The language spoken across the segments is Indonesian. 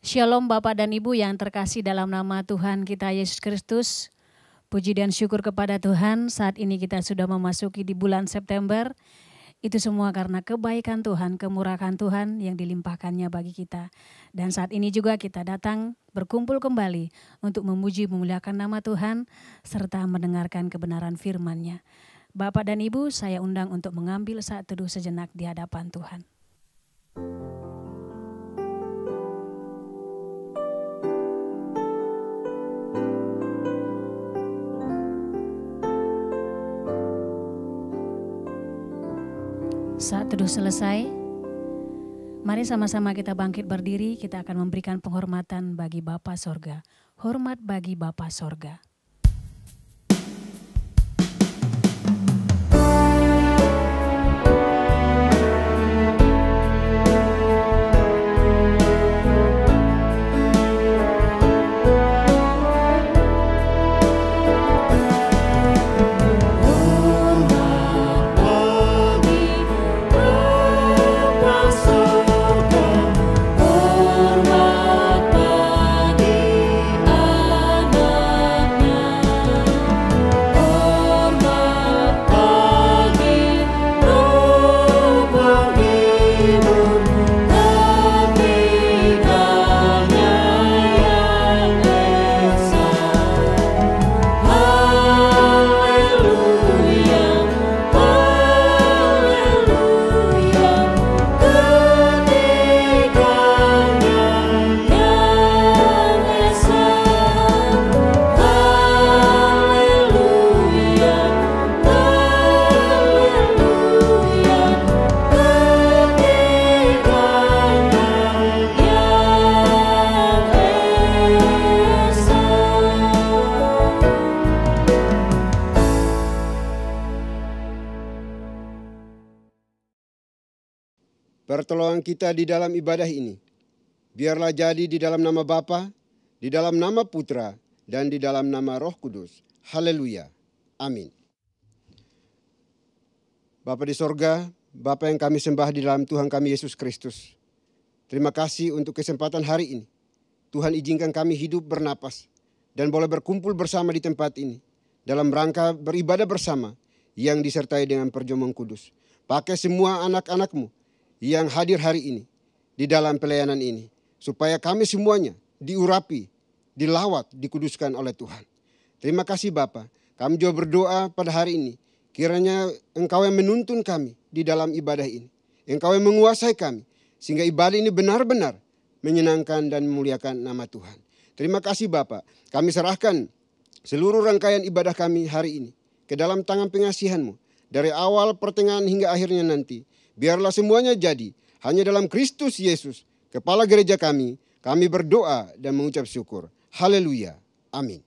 Shalom Bapak dan Ibu yang terkasih dalam nama Tuhan kita Yesus Kristus. Puji dan syukur kepada Tuhan, saat ini kita sudah memasuki di bulan September. Itu semua karena kebaikan Tuhan, kemurahan Tuhan yang dilimpahkannya bagi kita. Dan saat ini juga kita datang berkumpul kembali untuk memuji memuliakan nama Tuhan serta mendengarkan kebenaran firman-Nya. Bapak dan Ibu, saya undang untuk mengambil saat teduh sejenak di hadapan Tuhan. Saat teduh selesai, mari sama-sama kita bangkit berdiri, kita akan memberikan penghormatan bagi Bapa Sorga. Hormat bagi Bapa Sorga. Pertolongan kita di dalam ibadah ini, biarlah jadi di dalam nama Bapa, di dalam nama Putra, dan di dalam nama Roh Kudus. Haleluya. Amin. Bapa di sorga, Bapa yang kami sembah di dalam Tuhan kami Yesus Kristus. Terima kasih untuk kesempatan hari ini. Tuhan izinkan kami hidup bernapas dan boleh berkumpul bersama di tempat ini dalam rangka beribadah bersama yang disertai dengan perjamuan kudus. Pakai semua anak-anak-Mu yang hadir hari ini di dalam pelayanan ini, supaya kami semuanya diurapi, dilawat, dikuduskan oleh Tuhan. Terima kasih Bapa. Kami juga berdoa pada hari ini, kiranya Engkau yang menuntun kami di dalam ibadah ini, Engkau yang menguasai kami, sehingga ibadah ini benar-benar menyenangkan dan memuliakan nama Tuhan. Terima kasih Bapa. Kami serahkan seluruh rangkaian ibadah kami hari ini ke dalam tangan pengasihan-Mu, dari awal, pertengahan hingga akhirnya nanti. Biarlah semuanya jadi hanya dalam Kristus Yesus, Kepala gereja kami berdoa dan mengucap syukur. Haleluya. Amin.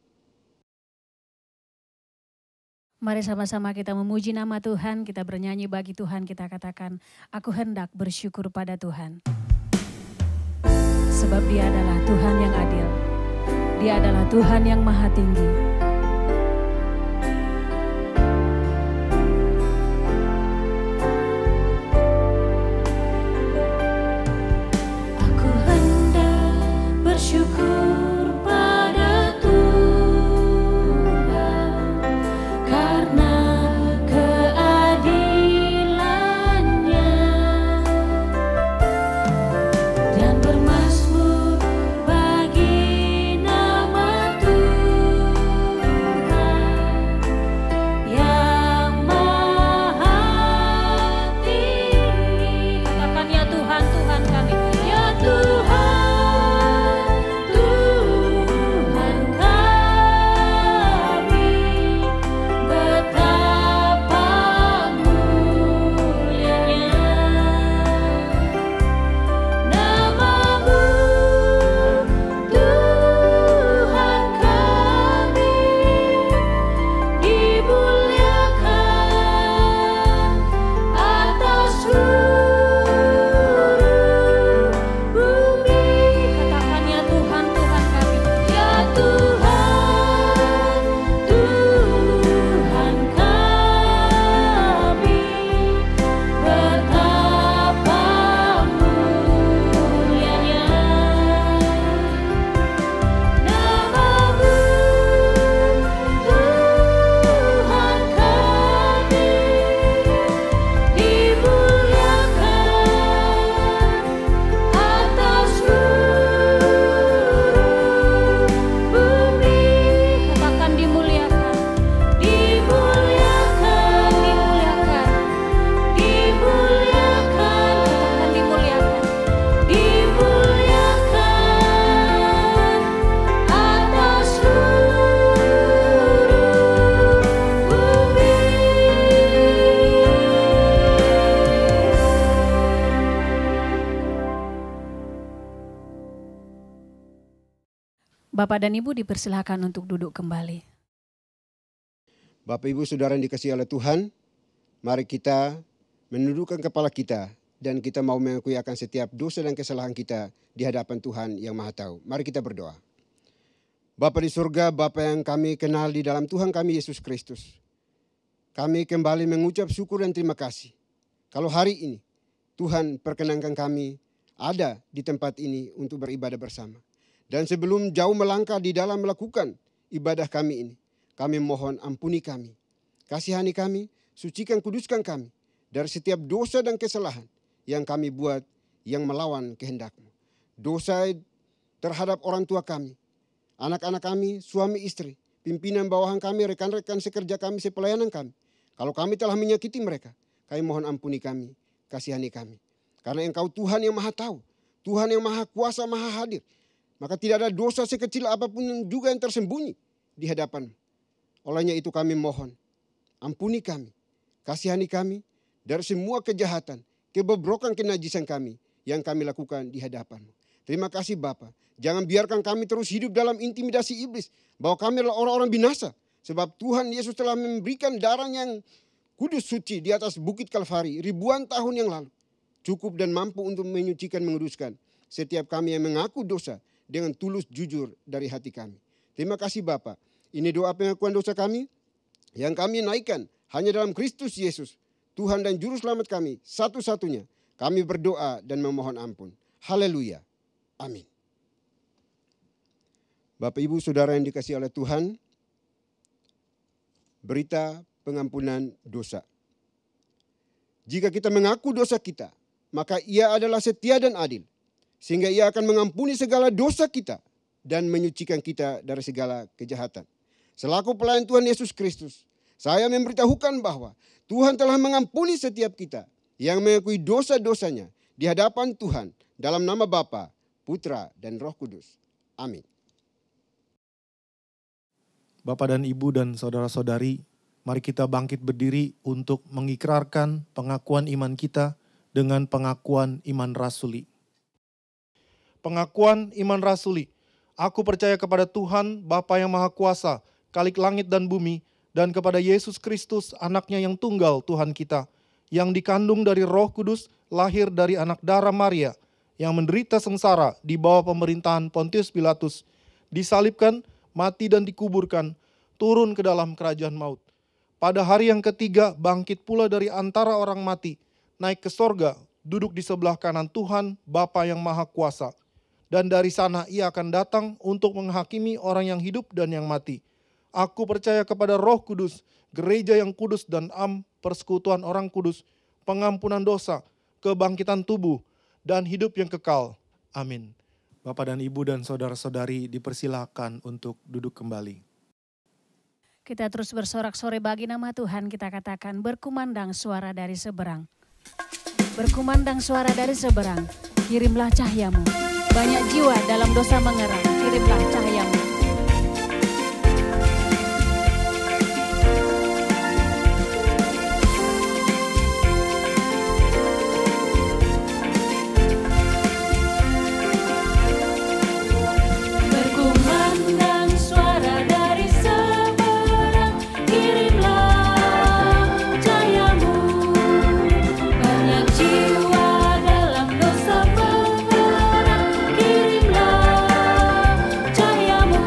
Mari sama-sama kita memuji nama Tuhan, kita bernyanyi bagi Tuhan, kita katakan, aku hendak bersyukur pada Tuhan. Sebab Dia adalah Tuhan yang adil, Dia adalah Tuhan yang maha tinggi. Bersyukur pada Tuhan karena keadilan-Nya dan bermazmur bagi nama Tuhan. Bapak dan Ibu dipersilakan untuk duduk kembali. Bapak Ibu Saudara yang dikasihi oleh Tuhan, mari kita menundukkan kepala kita dan kita mau mengakui akan setiap dosa dan kesalahan kita di hadapan Tuhan yang Maha Tahu. Mari kita berdoa. Bapa di surga, Bapa yang kami kenal di dalam Tuhan kami Yesus Kristus. Kami kembali mengucap syukur dan terima kasih. Kalau hari ini Tuhan perkenankan kami ada di tempat ini untuk beribadah bersama. Dan sebelum jauh melangkah di dalam melakukan ibadah kami ini, kami mohon ampuni kami, kasihani kami, sucikan kuduskan kami dari setiap dosa dan kesalahan yang kami buat yang melawan kehendak-Mu. Dosa terhadap orang tua kami, anak-anak kami, suami istri, pimpinan bawahan kami, rekan-rekan sekerja kami, sepelayanan kami. Kalau kami telah menyakiti mereka, kami mohon ampuni kami, kasihani kami. Karena Engkau Tuhan yang Maha Tahu, Tuhan yang Maha Kuasa, Maha Hadir. Maka tidak ada dosa sekecil apapun juga yang tersembunyi di hadapan-Mu. Olehnya itu kami mohon, ampuni kami, kasihani kami dari semua kejahatan, kebobrokan, kenajisan kami yang kami lakukan di hadapan-Mu. Terima kasih Bapa. Jangan biarkan kami terus hidup dalam intimidasi iblis, bahwa kami adalah orang-orang binasa. Sebab Tuhan Yesus telah memberikan darah yang kudus suci di atas bukit Kalvari ribuan tahun yang lalu. Cukup dan mampu untuk menyucikan, menguduskan setiap kami yang mengaku dosa dengan tulus jujur dari hati kami. Terima kasih Bapa. Ini doa pengakuan dosa kami yang kami naikkan hanya dalam Kristus Yesus, Tuhan dan Juru Selamat kami satu-satunya. Kami berdoa dan memohon ampun. Haleluya. Amin. Bapak Ibu Saudara yang dikasihi oleh Tuhan, berita pengampunan dosa. Jika kita mengaku dosa kita, maka Ia adalah setia dan adil, sehingga Ia akan mengampuni segala dosa kita dan menyucikan kita dari segala kejahatan. Selaku pelayan Tuhan Yesus Kristus, saya memberitahukan bahwa Tuhan telah mengampuni setiap kita yang mengakui dosa-dosanya di hadapan Tuhan dalam nama Bapa, Putra, dan Roh Kudus. Amin. Bapak dan Ibu dan saudara-saudari, mari kita bangkit berdiri untuk mengikrarkan pengakuan iman kita dengan pengakuan iman rasuli. Pengakuan iman rasuli. Aku percaya kepada Tuhan, Bapa yang Maha Kuasa, Khalik langit dan bumi, dan kepada Yesus Kristus, anaknya yang tunggal Tuhan kita, yang dikandung dari Roh Kudus, lahir dari anak darah Maria, yang menderita sengsara di bawah pemerintahan Pontius Pilatus, disalibkan, mati dan dikuburkan, turun ke dalam kerajaan maut. Pada hari yang ketiga bangkit pula dari antara orang mati, naik ke sorga, duduk di sebelah kanan Tuhan, Bapa yang Maha Kuasa. Dan dari sana Ia akan datang untuk menghakimi orang yang hidup dan yang mati. Aku percaya kepada Roh Kudus, gereja yang kudus dan persekutuan orang kudus, pengampunan dosa, kebangkitan tubuh, dan hidup yang kekal. Amin. Bapak dan Ibu dan saudara-saudari dipersilakan untuk duduk kembali. Kita terus bersorak-sorai bagi nama Tuhan, kita katakan berkumandang suara dari seberang. Berkumandang suara dari seberang, kirimlah cahayamu. Banyak jiwa dalam dosa mengerang, kirimlah cahayamu. Berkumandang suara dari seberang, kirimlah cahayamu. Banyak jiwa dalam dosa mengerang, kirimlah cahayamu.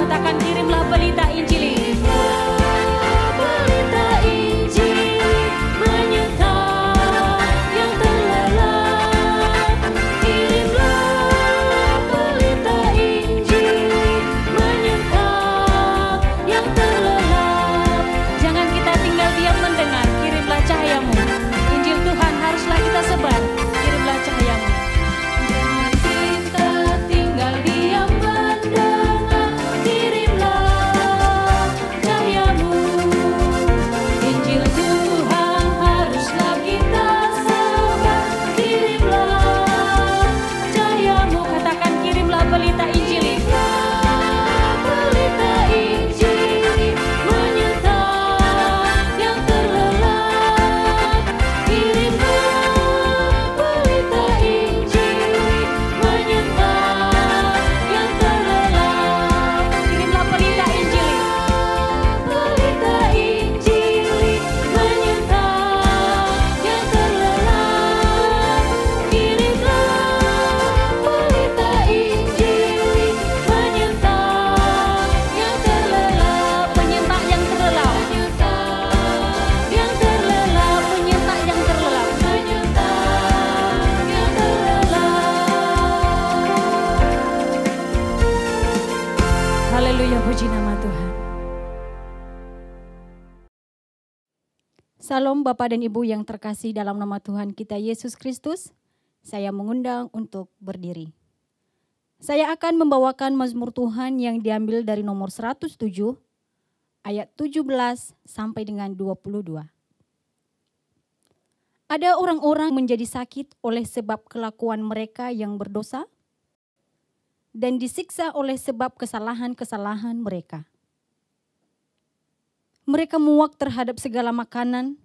Salam Bapak dan Ibu yang terkasih dalam nama Tuhan kita Yesus Kristus. Saya mengundang untuk berdiri. Saya akan membawakan mazmur Tuhan yang diambil dari nomor 107 ayat 17 sampai dengan 22. Ada orang-orang menjadi sakit oleh sebab kelakuan mereka yang berdosa dan disiksa oleh sebab kesalahan-kesalahan mereka. Mereka muak terhadap segala makanan,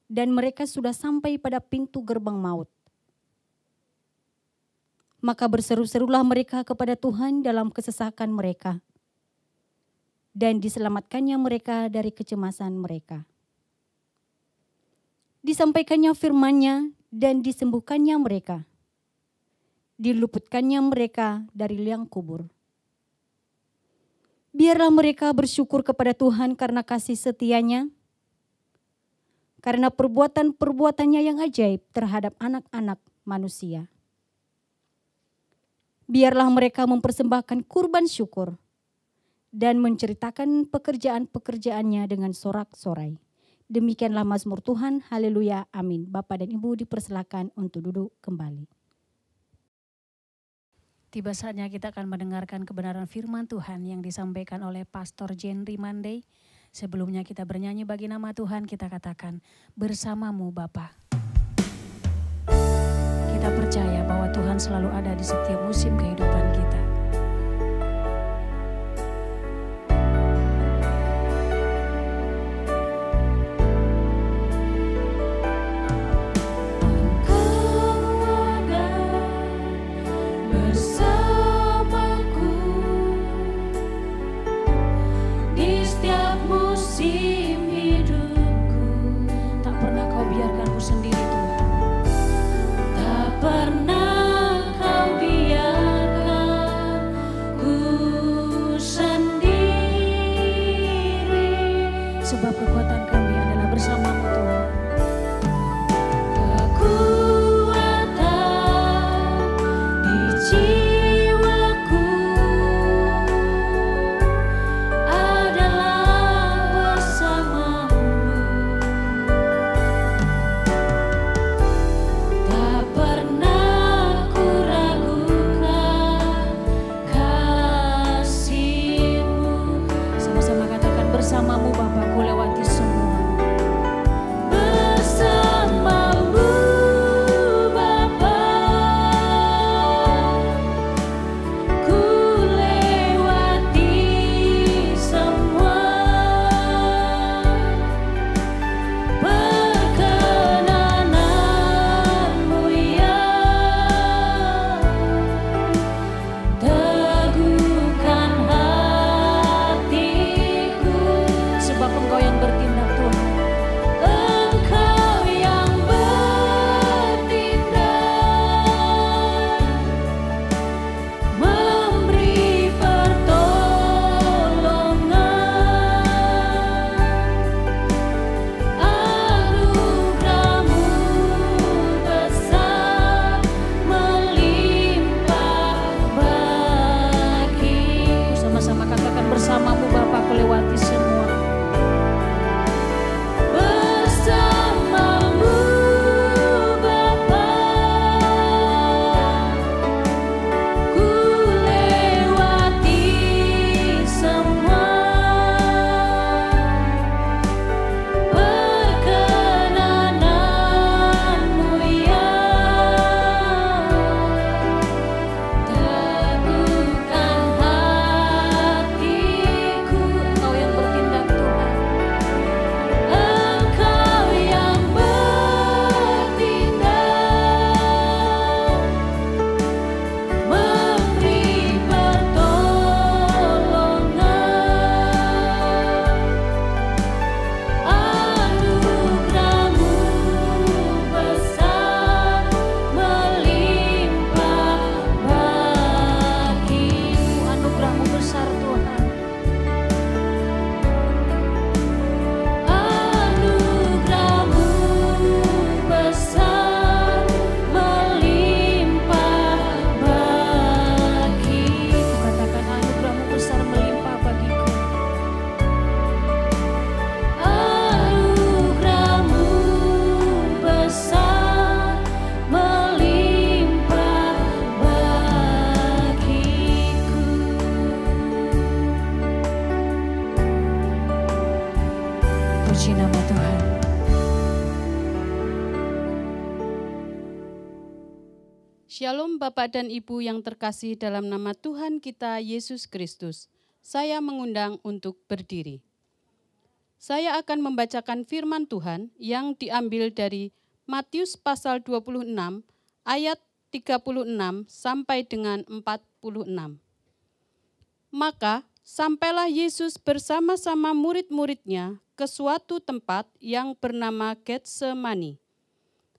dan mereka sudah sampai pada pintu gerbang maut. Maka berseru-serulah mereka kepada Tuhan dalam kesesakan mereka, dan diselamatkannya mereka dari kecemasan mereka. Disampaikannya firman-Nya dan disembuhkannya mereka. Diluputkannya mereka dari liang kubur. Biarlah mereka bersyukur kepada Tuhan karena kasih setia-Nya, karena perbuatan-perbuatannya yang ajaib terhadap anak-anak manusia. Biarlah mereka mempersembahkan kurban syukur dan menceritakan pekerjaan-pekerjaannya dengan sorak-sorai. Demikianlah mazmur Tuhan, haleluya, amin. Bapak dan Ibu dipersilakan untuk duduk kembali. Tiba saatnya kita akan mendengarkan kebenaran firman Tuhan yang disampaikan oleh Pastor Jenry Mandey. Sebelumnya kita bernyanyi bagi nama Tuhan, kita katakan, bersamamu Bapa. Kita percaya bahwa Tuhan selalu ada di setiap musim kehidupan kita. Engkau yang Puji nama Tuhan. Shalom Bapak dan Ibu yang terkasih dalam nama Tuhan kita Yesus Kristus. Saya mengundang untuk berdiri. Saya akan membacakan firman Tuhan yang diambil dari Matius pasal 26 ayat 36 sampai dengan 46. Maka sampailah Yesus bersama-sama murid-muridnya ke suatu tempat yang bernama Getsemani.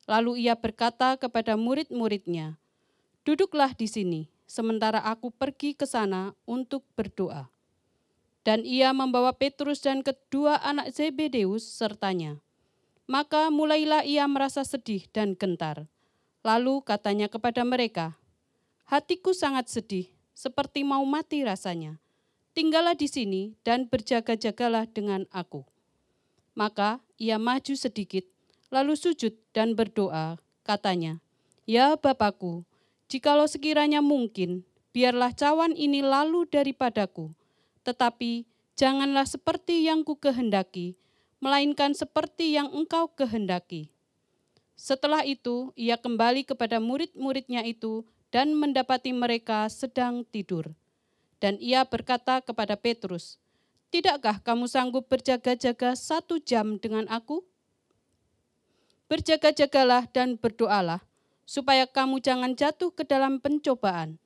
Lalu ia berkata kepada murid-muridnya, "Duduklah di sini, sementara aku pergi ke sana untuk berdoa." Dan ia membawa Petrus dan kedua anak Zebedeus sertanya. Maka mulailah ia merasa sedih dan gentar. Lalu katanya kepada mereka, "Hatiku sangat sedih, seperti mau mati rasanya. Tinggallah di sini dan berjaga-jagalah dengan aku." Maka ia maju sedikit, lalu sujud dan berdoa, katanya, "Ya Bapakku, jikalau sekiranya mungkin, biarlah cawan ini lalu daripadaku, tetapi janganlah seperti yang ku kehendaki, melainkan seperti yang Engkau kehendaki." Setelah itu, ia kembali kepada murid-muridnya itu dan mendapati mereka sedang tidur. Dan ia berkata kepada Petrus, "Tidakkah kamu sanggup berjaga-jaga 1 jam dengan aku? Berjaga-jagalah dan berdoalah, supaya kamu jangan jatuh ke dalam pencobaan.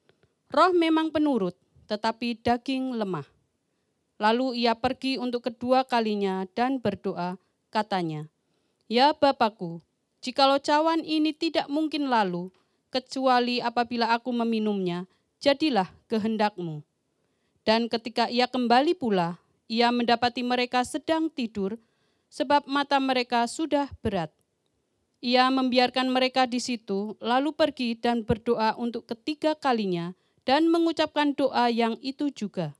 Roh memang penurut, tetapi daging lemah." Lalu ia pergi untuk kedua kalinya dan berdoa, katanya, "Ya Bapakku, jikalau cawan ini tidak mungkin lalu, kecuali apabila aku meminumnya, jadilah kehendak-Mu." Dan ketika ia kembali pula, ia mendapati mereka sedang tidur, sebab mata mereka sudah berat. Ia membiarkan mereka di situ, lalu pergi dan berdoa untuk ketiga kalinya, dan mengucapkan doa yang itu juga.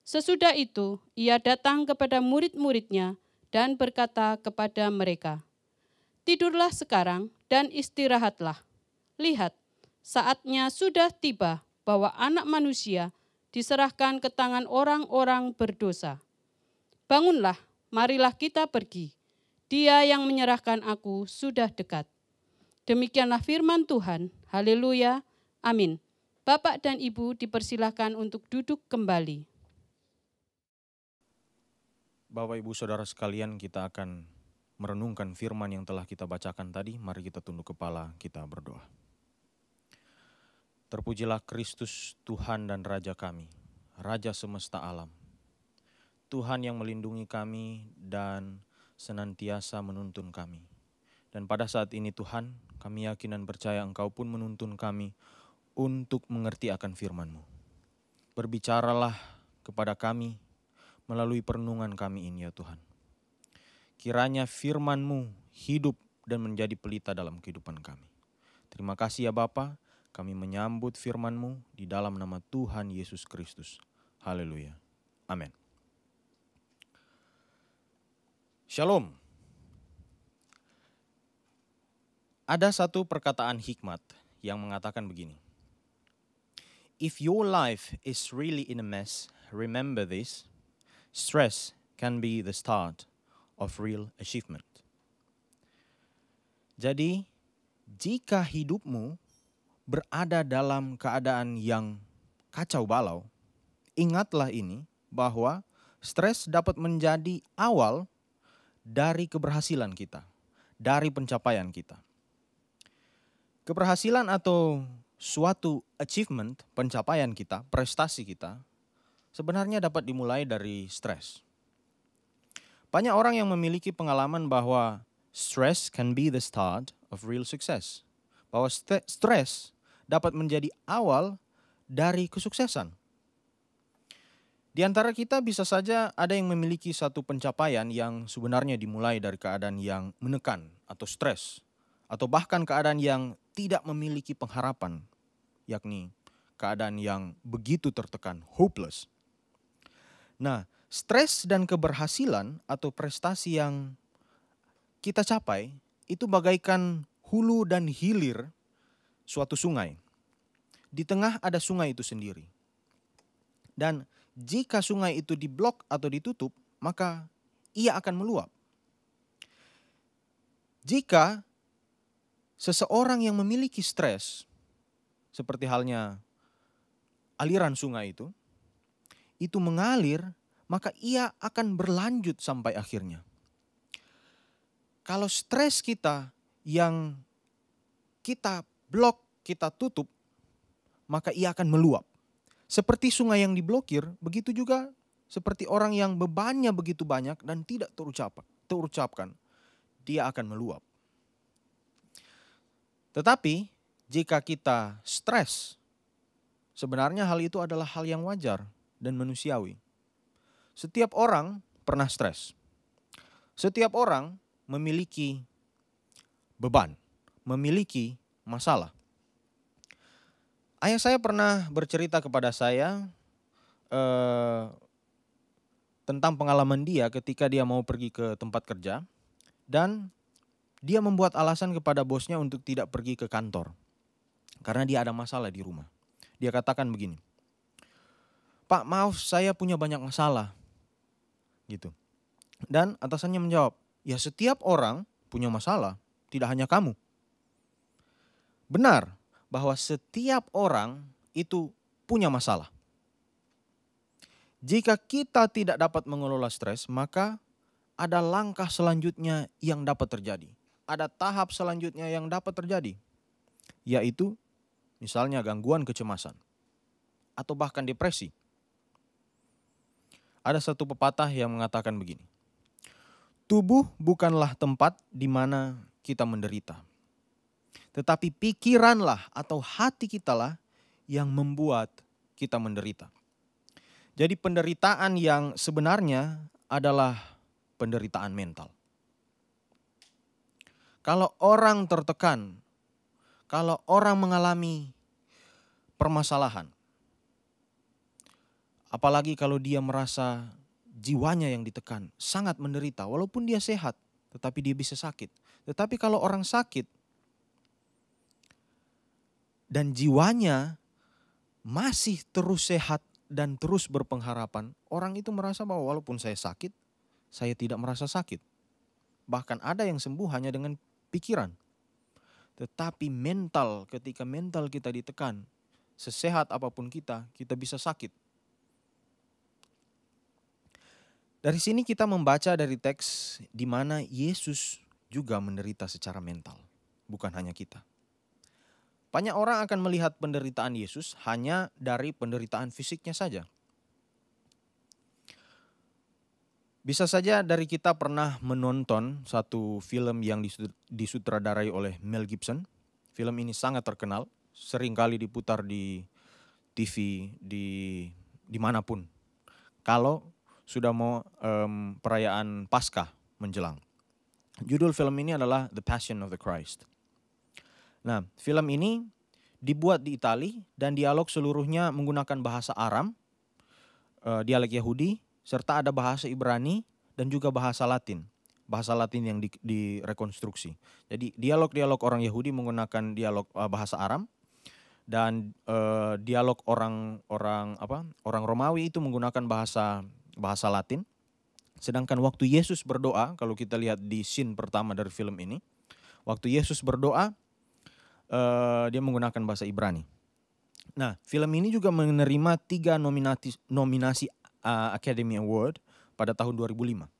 Sesudah itu, ia datang kepada murid-muridnya dan berkata kepada mereka, "Tidurlah sekarang dan istirahatlah. Lihat, saatnya sudah tiba bahwa Anak Manusia diserahkan ke tangan orang-orang berdosa. Bangunlah, marilah kita pergi. Dia yang menyerahkan aku sudah dekat." Demikianlah firman Tuhan. Haleluya. Amin. Bapak dan Ibu dipersilahkan untuk duduk kembali. Bapak, Ibu, Saudara sekalian, kita akan merenungkan firman yang telah kita bacakan tadi. Mari kita tunduk kepala, kita berdoa. Terpujilah Kristus, Tuhan dan Raja kami, Raja semesta alam. Tuhan yang melindungi kami dan senantiasa menuntun kami. Dan pada saat ini Tuhan, kami yakin dan percaya Engkau pun menuntun kami untuk mengerti akan firman-Mu. Berbicaralah kepada kami melalui perenungan kami ini ya Tuhan. Kiranya firman-Mu hidup dan menjadi pelita dalam kehidupan kami. Terima kasih ya Bapa, kami menyambut firman-Mu di dalam nama Tuhan Yesus Kristus. Haleluya. Amin. Shalom. Ada satu perkataan hikmat yang mengatakan begini. If your life is really in a mess, remember this. Stress can be the start of real achievement. Jadi, jika hidupmu berada dalam keadaan yang kacau balau, ingatlah ini bahwa stres dapat menjadi awal dari keberhasilan kita, dari pencapaian kita. Keberhasilan atau suatu achievement, pencapaian kita, prestasi kita, sebenarnya dapat dimulai dari stres. Banyak orang yang memiliki pengalaman bahwa stress can be the start of real success. Bahwa stres dapat menjadi awal dari kesuksesan. Di antara kita bisa saja ada yang memiliki satu pencapaian yang sebenarnya dimulai dari keadaan yang menekan atau stres. Atau bahkan keadaan yang tidak memiliki pengharapan, yakni keadaan yang begitu tertekan, hopeless. Nah, stres dan keberhasilan atau prestasi yang kita capai itu bagaikan hulu dan hilir suatu sungai. Di tengah ada sungai itu sendiri. Dan jika sungai itu diblok atau ditutup, maka ia akan meluap. jika seseorang yang memiliki stres, seperti halnya aliran sungai itu mengalir, maka ia akan berlanjut sampai akhirnya. Kalau stres kita yang kita blok, kita tutup, maka ia akan meluap. Seperti sungai yang diblokir, begitu juga seperti orang yang bebannya begitu banyak dan tidak terucapkan, dia akan meluap. Tetapi jika kita stres, sebenarnya hal itu adalah hal yang wajar dan manusiawi. Setiap orang pernah stres. Setiap orang memiliki beban, memiliki masalah. Ayah saya pernah bercerita kepada saya tentang pengalaman dia ketika dia mau pergi ke tempat kerja dan dia membuat alasan kepada bosnya untuk tidak pergi ke kantor karena dia ada masalah di rumah. Dia katakan begini, "Pak, maaf saya punya banyak masalah." Gitu. Dan atasannya menjawab, "Ya setiap orang punya masalah, tidak hanya kamu." Benar bahwa setiap orang itu punya masalah. Jika kita tidak dapat mengelola stres, maka ada langkah selanjutnya yang dapat terjadi. Ada tahap selanjutnya yang dapat terjadi, yaitu misalnya gangguan kecemasan atau bahkan depresi. Ada satu pepatah yang mengatakan begini, tubuh bukanlah tempat di mana kita menderita, tetapi pikiranlah atau hati kitalah yang membuat kita menderita. Jadi penderitaan yang sebenarnya adalah penderitaan mental. Kalau orang tertekan, kalau orang mengalami permasalahan, apalagi kalau dia merasa jiwanya yang ditekan, sangat menderita. Walaupun dia sehat, tetapi dia bisa sakit. Tetapi kalau orang sakit dan jiwanya masih terus sehat dan terus berpengharapan, orang itu merasa bahwa walaupun saya sakit, saya tidak merasa sakit. Bahkan ada yang sembuh hanya dengan pikiran. Tetapi mental, ketika mental kita ditekan, sesehat apapun kita bisa sakit. Dari sini kita membaca dari teks di mana Yesus juga menderita secara mental, bukan hanya kita. Banyak orang akan melihat penderitaan Yesus hanya dari penderitaan fisiknya saja. Bisa saja dari kita pernah menonton satu film yang disutradarai oleh Mel Gibson. Film ini sangat terkenal, sering kali diputar di TV dimanapun. Kalau sudah mau perayaan Paskah menjelang. Judul film ini adalah The Passion of the Christ. Nah, film ini dibuat di Italia dan dialog seluruhnya menggunakan bahasa Aram, dialek Yahudi, serta ada bahasa Ibrani dan juga bahasa Latin. Bahasa Latin yang direkonstruksi. Jadi dialog-dialog orang Yahudi menggunakan dialog bahasa Aram dan dialog orang Romawi itu menggunakan bahasa Latin. Sedangkan waktu Yesus berdoa, kalau kita lihat di scene pertama dari film ini, waktu Yesus berdoa dia menggunakan bahasa Ibrani. Nah, film ini juga menerima 3 nominasi Academy Award pada tahun 2005.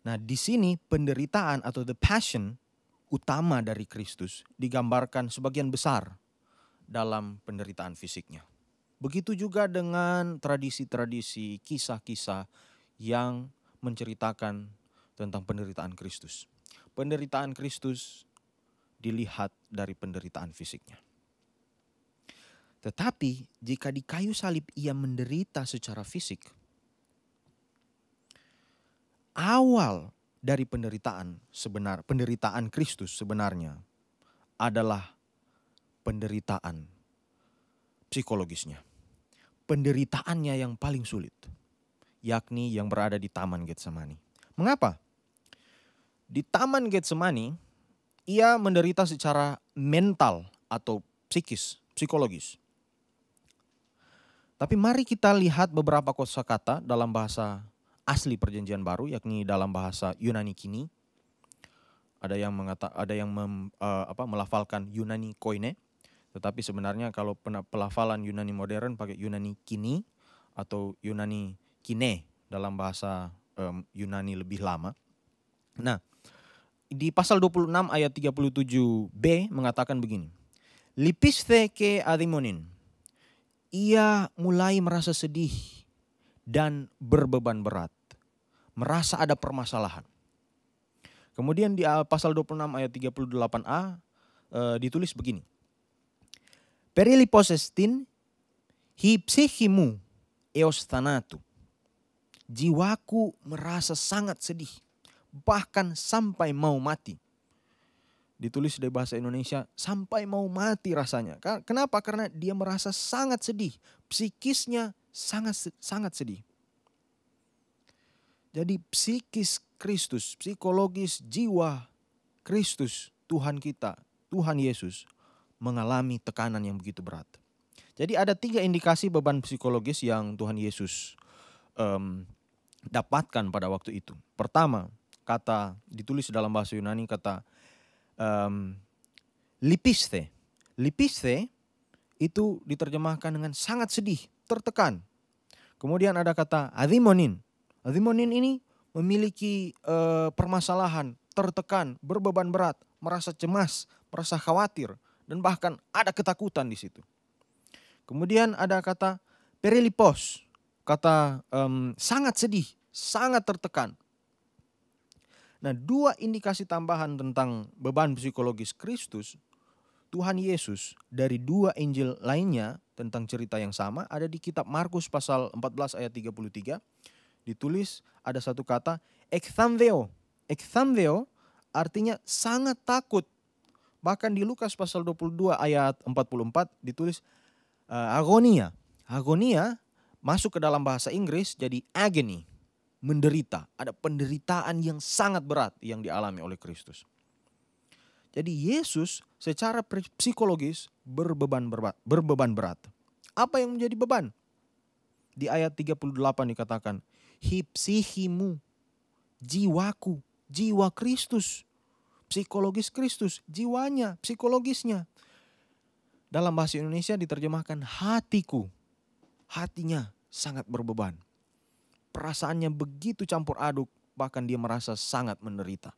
Nah, di sini penderitaan atau the passion utama dari Kristus digambarkan sebagian besar dalam penderitaan fisiknya. Begitu juga dengan tradisi-tradisi, kisah-kisah yang menceritakan tentang penderitaan Kristus. Penderitaan Kristus dilihat dari penderitaan fisiknya. Tetapi jika di kayu salib ia menderita secara fisik, awal dari penderitaan Kristus sebenarnya adalah penderitaan psikologisnya. Penderitaannya yang paling sulit, yakni yang berada di Taman Getsemani. Mengapa? Di Taman Getsemani ia menderita secara mental atau psikologis. Tapi mari kita lihat beberapa kosakata dalam bahasa asli Perjanjian Baru, yakni dalam bahasa Yunani kini. ada yang melafalkan Yunani koine, tetapi sebenarnya kalau pelafalan Yunani modern pakai Yunani kini atau Yunani kine dalam bahasa Yunani lebih lama. Nah, di pasal 26 ayat 37b mengatakan begini. Lipisthe ke adimonin. Ia mulai merasa sedih dan berbeban berat. Merasa ada permasalahan. Kemudian di pasal 26 ayat 38a ditulis begini. Periliposestin hi psihimu eos thanatu. Jiwaku merasa sangat sedih, bahkan sampai mau mati. Ditulis dari bahasa Indonesia, sampai mau mati rasanya. Kenapa? Karena dia merasa sangat sedih, psikisnya sangat sedih. Jadi psikis Kristus, psikologis jiwa Kristus, Tuhan kita, Tuhan Yesus mengalami tekanan yang begitu berat. Jadi ada 3 indikasi beban psikologis yang Tuhan Yesus dapatkan pada waktu itu. Pertama, kata ditulis dalam bahasa Yunani kata lipisthe. Lipisthe itu diterjemahkan dengan sangat sedih, tertekan. Kemudian ada kata adimonin. Adimonin ini memiliki permasalahan, tertekan, berbeban berat, merasa cemas, merasa khawatir, dan bahkan ada ketakutan di situ. Kemudian ada kata perilipos, kata sangat sedih, sangat tertekan. Nah, 2 indikasi tambahan tentang beban psikologis Kristus, Tuhan Yesus dari 2 Injil lainnya tentang cerita yang sama ada di kitab Markus pasal 14 ayat 33. Ditulis ada satu kata ekthambeo. Ekthambeo artinya sangat takut. Bahkan di Lukas pasal 22 ayat 44 ditulis agonia. Agonia masuk ke dalam bahasa Inggris jadi agony. Menderita, ada penderitaan yang sangat berat yang dialami oleh Kristus. Jadi Yesus secara psikologis berbeban berat. Apa yang menjadi beban? Di ayat 38 dikatakan, hipsihimu, jiwaku, jiwa Kristus, psikologis Kristus, jiwanya, psikologisnya. Dalam bahasa Indonesia diterjemahkan hatiku, hatinya sangat berbeban. Perasaannya begitu campur aduk, bahkan dia merasa sangat menderita.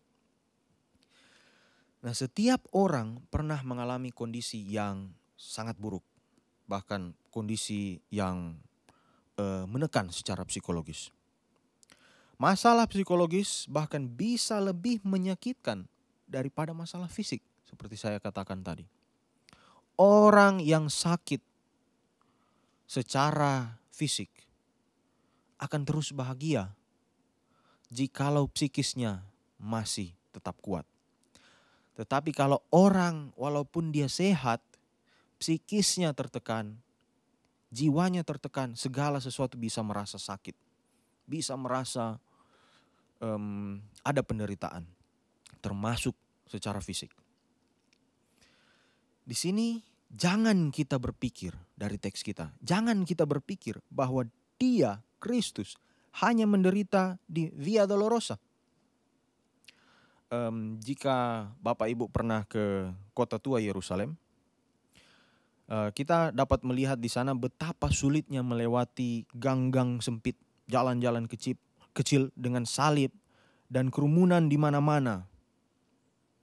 Nah, setiap orang pernah mengalami kondisi yang sangat buruk, bahkan kondisi yang menekan secara psikologis. Masalah psikologis bahkan bisa lebih menyakitkan daripada masalah fisik, seperti saya katakan tadi. Orang yang sakit secara fisik akan terus bahagia jikalau psikisnya masih tetap kuat. Tetapi kalau orang walaupun dia sehat, psikisnya tertekan, jiwanya tertekan, segala sesuatu bisa merasa sakit. Bisa merasa ada penderitaan, termasuk secara fisik. Di sini jangan kita berpikir dari teks kita, jangan kita berpikir bahwa dia, Kristus, hanya menderita di Via Dolorosa. Jika Bapak Ibu pernah ke kota tua Yerusalem, kita dapat melihat di sana betapa sulitnya melewati gang-gang sempit, jalan-jalan kecil dengan salib dan kerumunan di mana-mana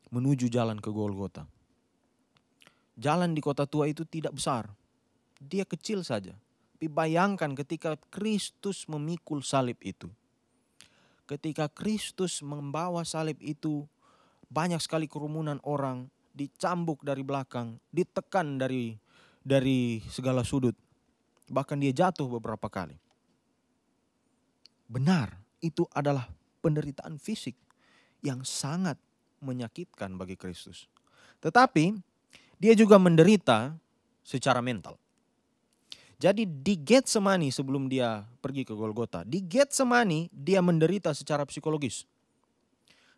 menuju jalan ke Golgota. Jalan di kota tua itu tidak besar, dia kecil saja. Tapi bayangkan ketika Kristus memikul salib itu. Ketika Kristus membawa salib itu, banyak sekali kerumunan orang, dicambuk dari belakang, ditekan dari segala sudut. Bahkan dia jatuh beberapa kali. Benar, itu adalah penderitaan fisik yang sangat menyakitkan bagi Kristus. Tetapi dia juga menderita secara mental. Jadi di Getsemani sebelum dia pergi ke Golgota, di Getsemani dia menderita secara psikologis.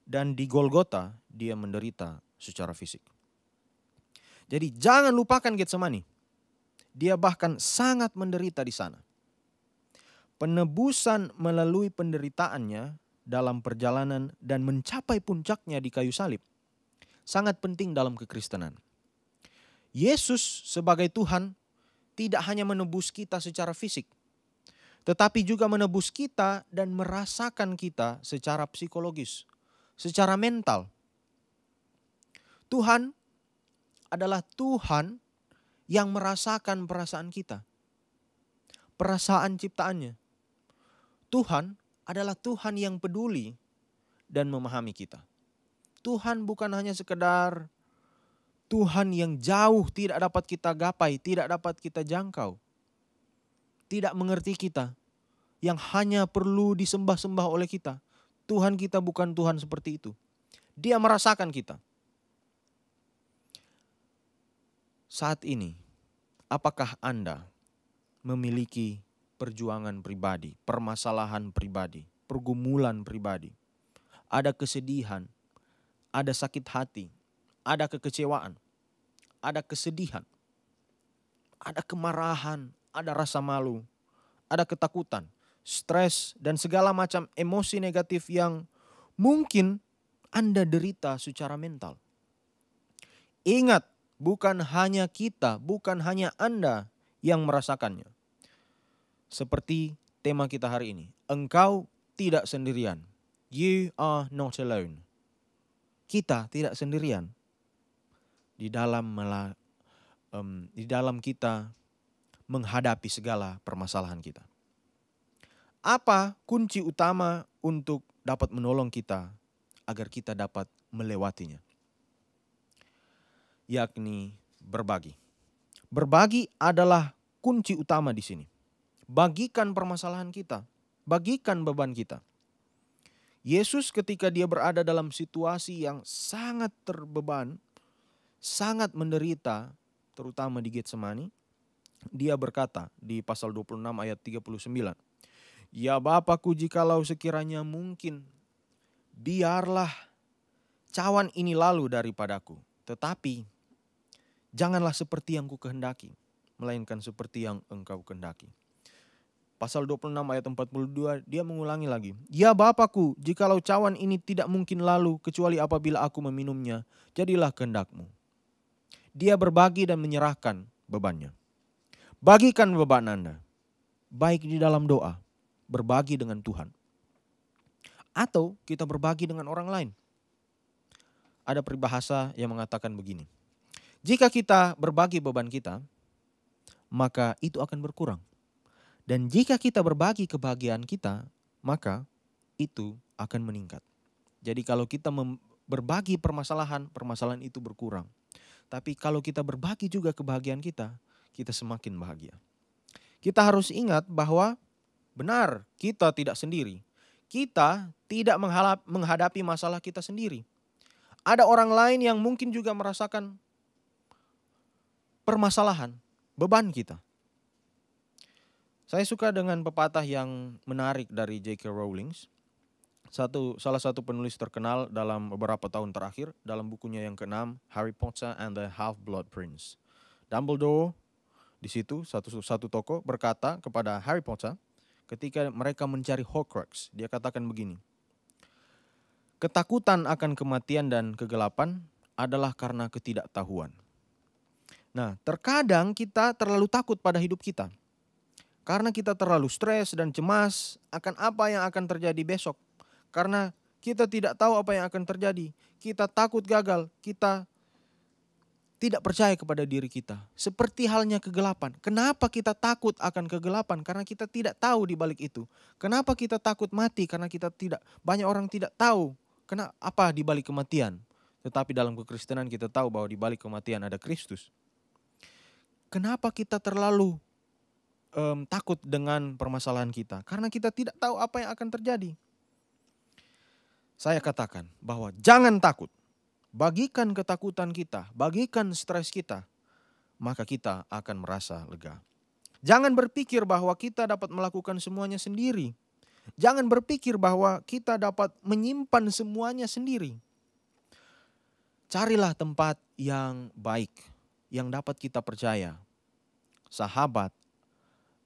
Dan di Golgota dia menderita secara fisik. Jadi jangan lupakan Getsemani. Dia bahkan sangat menderita di sana. Penebusan melalui penderitaannya dalam perjalanan dan mencapai puncaknya di kayu salib sangat penting dalam kekristenan. Yesus sebagai Tuhan tidak hanya menebus kita secara fisik, tetapi juga menebus kita dan merasakan kita secara psikologis, secara mental. Tuhan adalah Tuhan yang merasakan perasaan kita, perasaan ciptaannya. Tuhan adalah Tuhan yang peduli dan memahami kita. Tuhan bukan hanya sekedar Tuhan yang jauh tidak dapat kita gapai, tidak dapat kita jangkau. Tidak mengerti kita, yang hanya perlu disembah-sembah oleh kita. Tuhan kita bukan Tuhan seperti itu. Dia merasakan kita. Saat ini, apakah Anda memiliki perjuangan pribadi, permasalahan pribadi, pergumulan pribadi? Ada kesedihan, ada sakit hati, ada kekecewaan, ada kesedihan, ada kemarahan, ada rasa malu, ada ketakutan, stres, dan segala macam emosi negatif yang mungkin Anda derita secara mental. Ingat, bukan hanya kita, bukan hanya Anda yang merasakannya. Seperti tema kita hari ini, engkau tidak sendirian. You are not alone. Kita tidak sendirian di dalam kita menghadapi segala permasalahan kita. Apa kunci utama untuk dapat menolong kita agar kita dapat melewatinya? Yakni berbagi. Berbagi adalah kunci utama di sini. Bagikan permasalahan kita, bagikan beban kita. Yesus ketika dia berada dalam situasi yang sangat terbeban, sangat menderita, terutama di Getsemani, dia berkata di pasal 26 ayat 39, "Ya Bapakku, jikalau sekiranya mungkin, biarlah cawan ini lalu daripadaku, tetapi janganlah seperti yang ku kehendaki, melainkan seperti yang engkau kehendaki." Pasal 26 ayat 42 dia mengulangi lagi. "Ya Bapakku, jikalau cawan ini tidak mungkin lalu kecuali apabila aku meminumnya, jadilah kehendakmu." Dia berbagi dan menyerahkan bebannya. Bagikan beban Anda, baik di dalam doa, berbagi dengan Tuhan, atau kita berbagi dengan orang lain. Ada peribahasa yang mengatakan begini, jika kita berbagi beban kita, maka itu akan berkurang. Dan jika kita berbagi kebahagiaan kita, maka itu akan meningkat. Jadi kalau kita berbagi permasalahan itu berkurang. Tapi kalau kita berbagi juga kebahagiaan kita semakin bahagia. Kita harus ingat bahwa benar kita tidak sendiri. Kita tidak menghadapi masalah kita sendiri. Ada orang lain yang mungkin juga merasakan permasalahan, beban kita. Saya suka dengan pepatah yang menarik dari J.K. Rowling. Salah satu penulis terkenal dalam beberapa tahun terakhir dalam bukunya yang ke-6, Harry Potter and the Half-Blood Prince. Dumbledore di situ satu tokoh berkata kepada Harry Potter ketika mereka mencari Horcrux, dia katakan begini, "Ketakutan akan kematian dan kegelapan adalah karena ketidaktahuan." Nah, terkadang kita terlalu takut pada hidup kita. Karena kita terlalu stres dan cemas akan apa yang akan terjadi besok. Karena kita tidak tahu apa yang akan terjadi. Kita takut gagal. Kita tidak percaya kepada diri kita. Seperti halnya kegelapan. Kenapa kita takut akan kegelapan? Karena kita tidak tahu di balik itu. Kenapa kita takut mati? Karena banyak orang tidak tahu apa di balik kematian. Tetapi dalam kekristenan kita tahu bahwa di balik kematian ada Kristus. Kenapa kita terlalu takut dengan permasalahan kita? Karena kita tidak tahu apa yang akan terjadi. Saya katakan bahwa jangan takut. Bagikan ketakutan kita, bagikan stres kita, maka kita akan merasa lega. Jangan berpikir bahwa kita dapat melakukan semuanya sendiri. Jangan berpikir bahwa kita dapat menyimpan semuanya sendiri. Carilah tempat yang baik, yang dapat kita percaya. Sahabat,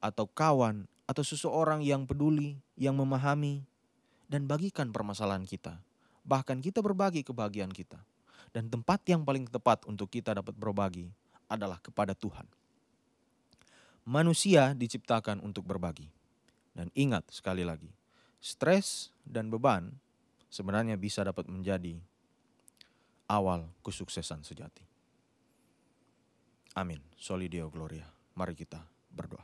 atau kawan, atau seseorang yang peduli, yang memahami, dan bagikan permasalahan kita. Bahkan kita berbagi kebahagiaan kita. Dan tempat yang paling tepat untuk kita dapat berbagi adalah kepada Tuhan. Manusia diciptakan untuk berbagi. Dan ingat sekali lagi, stres dan beban sebenarnya bisa dapat menjadi awal kesuksesan sejati. Amin. Soli Deo Gloria. Mari kita berdoa.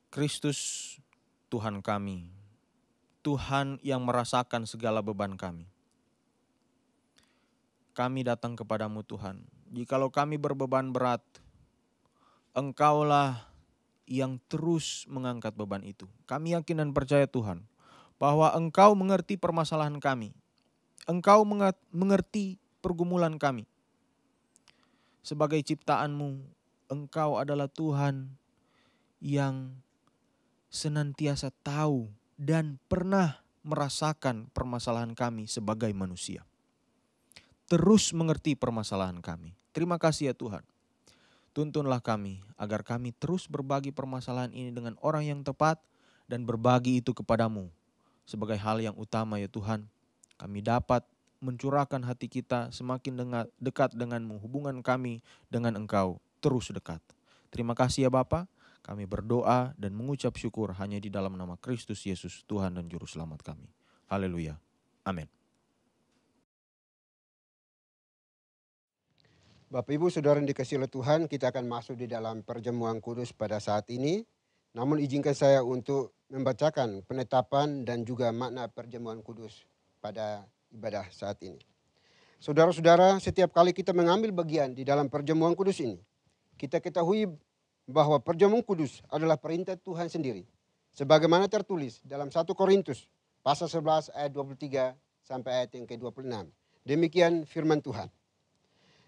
Kristus Tuhan kami, Tuhan yang merasakan segala beban kami. Kami datang kepadamu Tuhan. Jikalau kami berbeban berat, Engkaulah yang terus mengangkat beban itu. Kami yakin dan percaya Tuhan, bahwa Engkau mengerti permasalahan kami. Engkau mengerti pergumulan kami. Sebagai ciptaan-Mu, Engkau adalah Tuhan yang senantiasa tahu dan pernah merasakan permasalahan kami sebagai manusia. Terus mengerti permasalahan kami. Terima kasih ya Tuhan. Tuntunlah kami agar kami terus berbagi permasalahan ini dengan orang yang tepat dan berbagi itu kepadamu. Sebagai hal yang utama ya Tuhan, kami dapat mencurahkan hati kita semakin dekat denganmu. Hubungan kami dengan Engkau terus dekat. Terima kasih ya Bapa. Kami berdoa dan mengucap syukur hanya di dalam nama Kristus Yesus, Tuhan dan Juru Selamat kami. Haleluya. Amin. Bapak Ibu Saudara yang dikasihi oleh Tuhan, kita akan masuk di dalam perjamuan kudus pada saat ini. Namun izinkan saya untuk membacakan penetapan dan juga makna perjamuan kudus pada ibadah saat ini. Saudara-saudara, setiap kali kita mengambil bagian di dalam perjamuan kudus ini, kita ketahui bahwa perjamuan kudus adalah perintah Tuhan sendiri. Sebagaimana tertulis dalam 1 Korintus pasal 11 ayat 23 sampai ayat yang ke-26. Demikian firman Tuhan.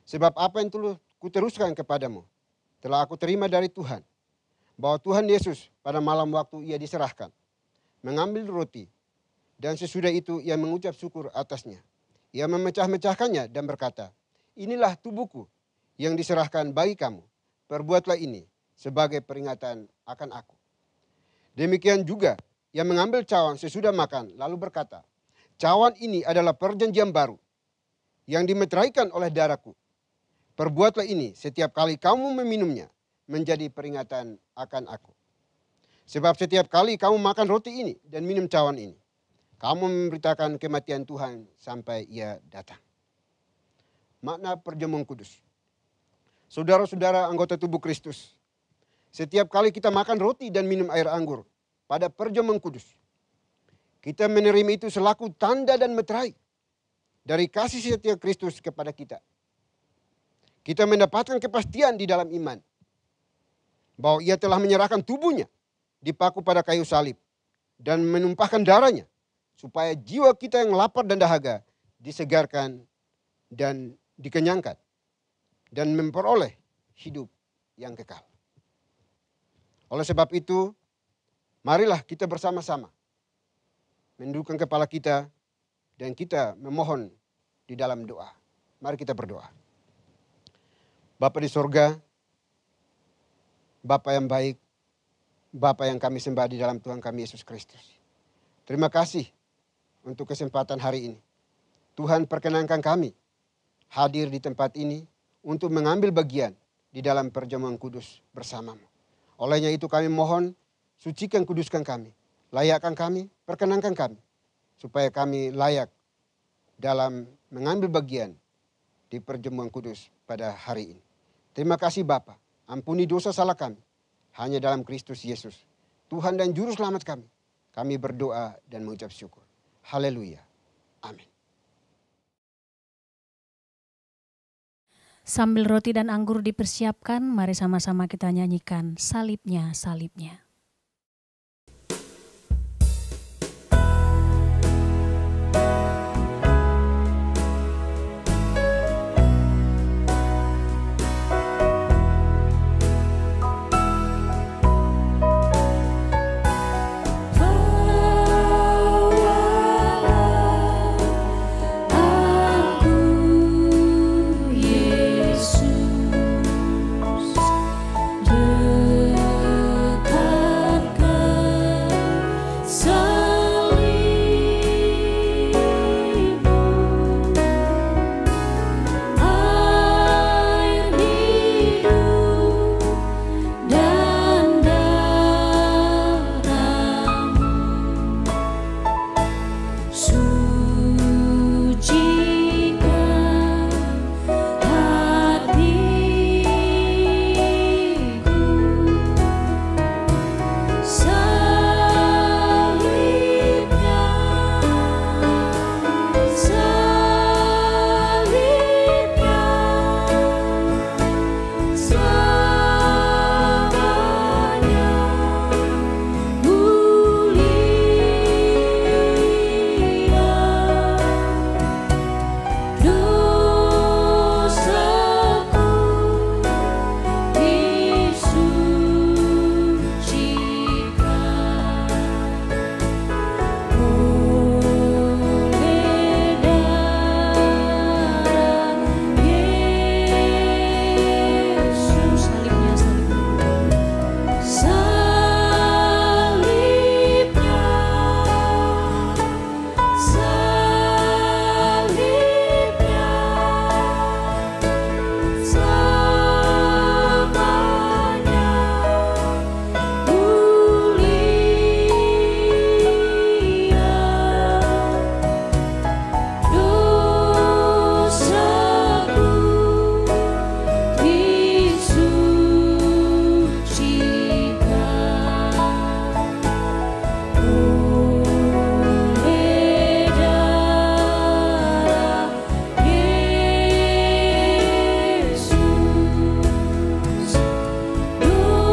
Sebab apa yang kuteruskan kepadamu telah aku terima dari Tuhan, bahwa Tuhan Yesus pada malam waktu ia diserahkan, mengambil roti, dan sesudah itu ia mengucap syukur atasnya. Ia memecah-mecahkannya dan berkata, inilah tubuhku yang diserahkan bagi kamu, perbuatlah ini sebagai peringatan akan aku. Demikian juga ia mengambil cawan sesudah makan, lalu berkata, cawan ini adalah perjanjian baru yang dimeteraikan oleh darahku. Perbuatlah ini setiap kali kamu meminumnya menjadi peringatan akan aku. Sebab setiap kali kamu makan roti ini dan minum cawan ini, kamu memberitakan kematian Tuhan sampai ia datang. Makna perjamuan kudus. Saudara-saudara anggota tubuh Kristus, setiap kali kita makan roti dan minum air anggur pada perjamuan kudus, kita menerima itu selaku tanda dan meterai dari kasih setia Kristus kepada kita. Kita mendapatkan kepastian di dalam iman bahwa ia telah menyerahkan tubuhnya dipaku pada kayu salib dan menumpahkan darahnya supaya jiwa kita yang lapar dan dahaga disegarkan dan dikenyangkan dan memperoleh hidup yang kekal. Oleh sebab itu, marilah kita bersama-sama mendudukkan kepala kita dan kita memohon di dalam doa. Mari kita berdoa. Bapa di sorga, Bapa yang baik, Bapa yang kami sembah di dalam Tuhan kami Yesus Kristus. Terima kasih untuk kesempatan hari ini. Tuhan perkenankan kami hadir di tempat ini untuk mengambil bagian di dalam perjamuan kudus bersamamu. Olehnya itu kami mohon, sucikan kuduskan kami, layakkan kami, perkenankan kami, supaya kami layak dalam mengambil bagian di perjamuan kudus pada hari ini. Terima kasih Bapa, ampuni dosa salah kami, hanya dalam Kristus Yesus, Tuhan dan Juru Selamat kami. Kami berdoa dan mengucap syukur. Haleluya. Amin. Sambil roti dan anggur dipersiapkan, mari sama-sama kita nyanyikan salibnya, salibnya. Yesus dekat Sucikan hatiku, salibnya selamanya mulia, dosaku disucikan oleh darah Yesus. Salibnya, salibnya selamanya mulia, dosaku disucikan oleh darah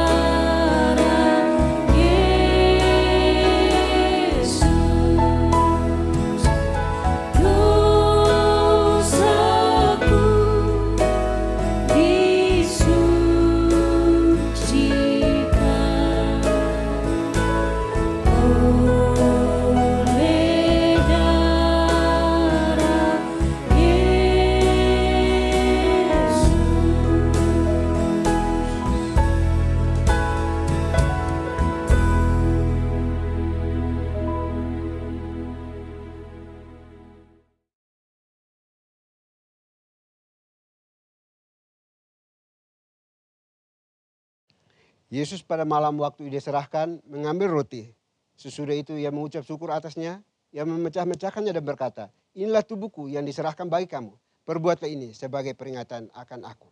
Yesus. Dosaku disucikan oleh darah Yesus. Dosaku disucikan oleh darah Yesus. Yesus pada malam waktu diserahkan mengambil roti. Sesudah itu ia mengucap syukur atasnya, ia memecah-mecahkannya dan berkata, inilah tubuhku yang diserahkan bagi kamu. Perbuatlah ini sebagai peringatan akan aku.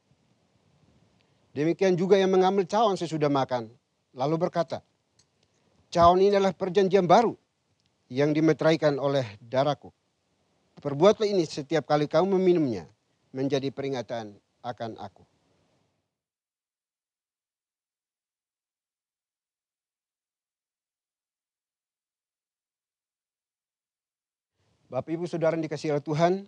Demikian juga yang mengambil cawan sesudah makan, lalu berkata, cawan ini adalah perjanjian baru yang dimeteraikan oleh darahku. Perbuatlah ini setiap kali kamu meminumnya, menjadi peringatan akan aku. Bapak Ibu Saudara yang dikasihi oleh Tuhan,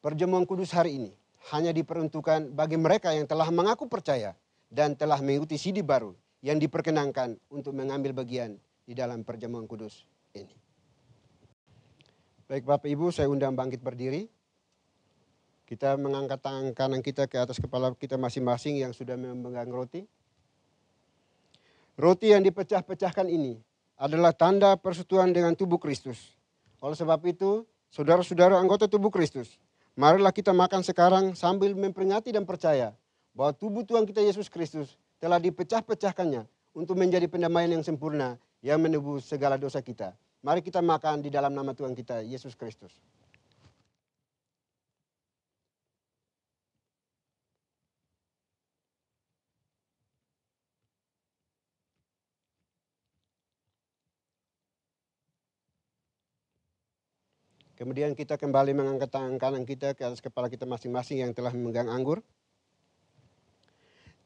perjamuan kudus hari ini hanya diperuntukkan bagi mereka yang telah mengaku percaya dan telah mengikuti sidi baru yang diperkenankan untuk mengambil bagian di dalam perjamuan kudus ini. Baik Bapak Ibu, saya undang bangkit berdiri. Kita mengangkat tangan kanan kita ke atas kepala kita masing-masing yang sudah memegang roti. Roti yang dipecah-pecahkan ini adalah tanda persekutuan dengan tubuh Kristus. Oleh sebab itu, saudara-saudara anggota tubuh Kristus, marilah kita makan sekarang sambil memperingati dan percaya bahwa tubuh Tuhan kita Yesus Kristus telah dipecah-pecahkannya untuk menjadi pendamaian yang sempurna yang menebus segala dosa kita. Mari kita makan di dalam nama Tuhan kita Yesus Kristus. Kemudian kita kembali mengangkat tangan kanan kita ke atas kepala kita masing-masing yang telah memegang anggur.